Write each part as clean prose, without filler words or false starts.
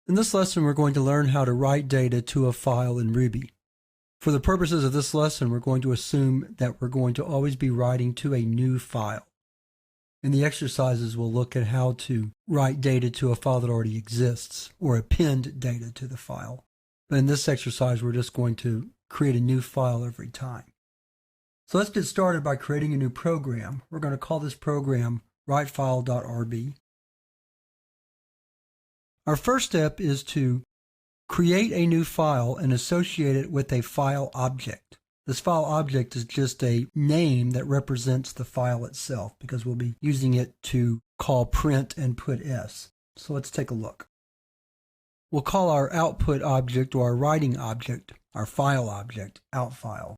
In this lesson, we're going to learn how to write data to a file in Ruby. For the purposes of this lesson, we're going to assume that we're going to always be writing to a new file. In the exercises, we'll look at how to write data to a file that already exists or append data to the file. But in this exercise, we're just going to create a new file every time. So let's get started by creating a new program. We're going to call this program writefile.rb. Our first step is to create a new file and associate it with a file object. This file object is just a name that represents the file itself because we'll be using it to call print and put s. So let's take a look. We'll call our output object or our writing object, our file object, outFile.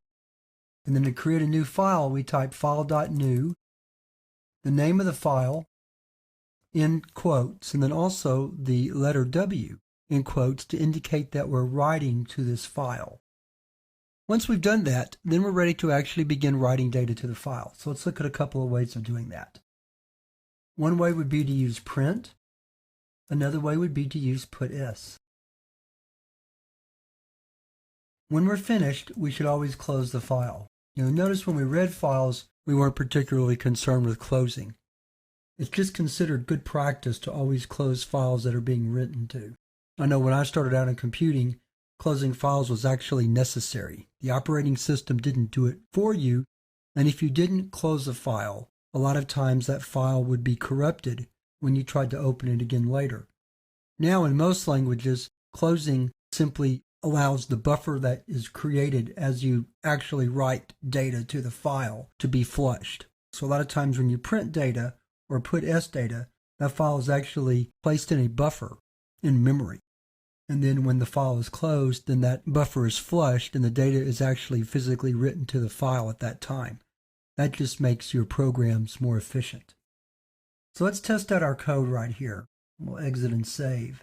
And then to create a new file, we type file.new, the name of the file, in quotes, and then also the letter W in quotes to indicate that we're writing to this file. Once we've done that, then we're ready to actually begin writing data to the file. So let's look at a couple of ways of doing that. One way would be to use print. Another way would be to use putS. When we're finished, we should always close the file. You'll notice when we read files, we weren't particularly concerned with closing. It's just considered good practice to always close files that are being written to. I know when I started out in computing, closing files was actually necessary. The operating system didn't do it for you, and if you didn't close a file, a lot of times that file would be corrupted when you tried to open it again later. Now in most languages, closing simply allows the buffer that is created as you actually write data to the file to be flushed. So a lot of times when you print data or put S data, that file is actually placed in a buffer in memory. And then when the file is closed, then that buffer is flushed and the data is actually physically written to the file at that time. That just makes your programs more efficient. So let's test out our code right here. We'll exit and save.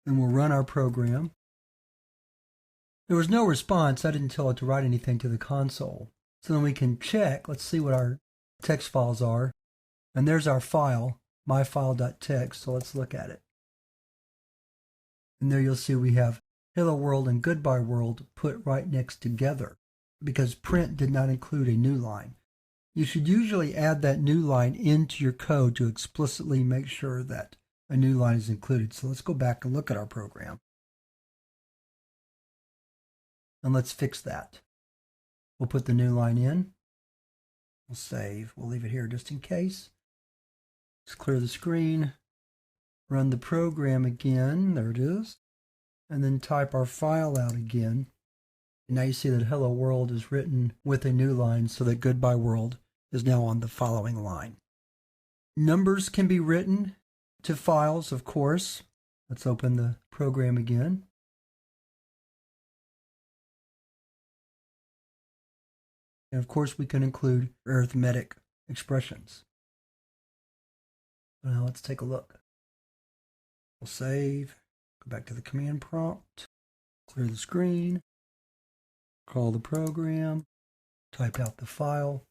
And we'll run our program. There was no response. I didn't tell it to write anything to the console. So then we can check. Let's see what our text files are. And there's our file, myfile.txt. So let's look at it. And there you'll see we have hello world and goodbye world put right next together because print did not include a new line. You should usually add that new line into your code to explicitly make sure that a new line is included. So let's go back and look at our program. And let's fix that. We'll put the new line in. We'll save. We'll leave it here just in case. Let's clear the screen. Run the program again. There it is. And then type our file out again. And now you see that hello world is written with a new line so that goodbye world is now on the following line. Numbers can be written to files, of course. Let's open the program again. And of course we can include arithmetic expressions. Now let's take a look. We'll save, go back to the command prompt, clear the screen, call the program, type out the file.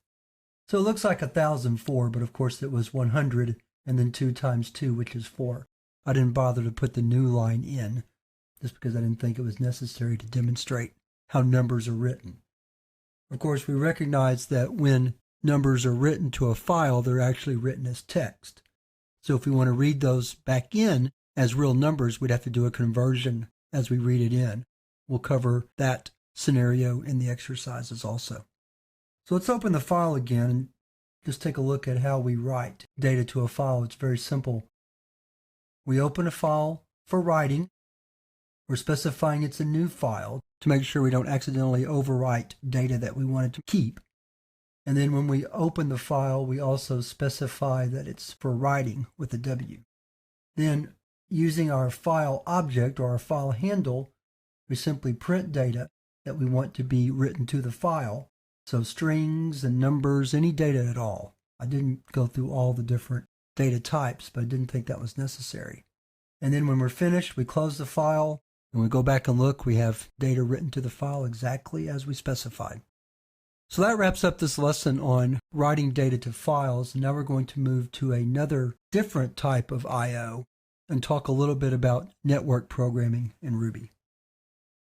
So it looks like 1004, but of course it was 100 and then 2 times 2, which is 4. I didn't bother to put the new line in just because I didn't think it was necessary to demonstrate how numbers are written. Of course, we recognize that when numbers are written to a file, they're actually written as text. So if we want to read those back in as real numbers, we'd have to do a conversion as we read it in. We'll cover that scenario in the exercises also. So let's open the file again and just take a look at how we write data to a file. It's very simple. We open a file for writing. We're specifying it's a new file to make sure we don't accidentally overwrite data that we wanted to keep. And then when we open the file, we also specify that it's for writing with a W. Then using our file object or our file handle, we simply print data that we want to be written to the file. So strings and numbers, any data at all. I didn't go through all the different data types, but I didn't think that was necessary. And then when we're finished, we close the file. When we go back and look, we have data written to the file exactly as we specified. So that wraps up this lesson on writing data to files. Now we're going to move to another different type of I/O, and talk a little bit about network programming in Ruby.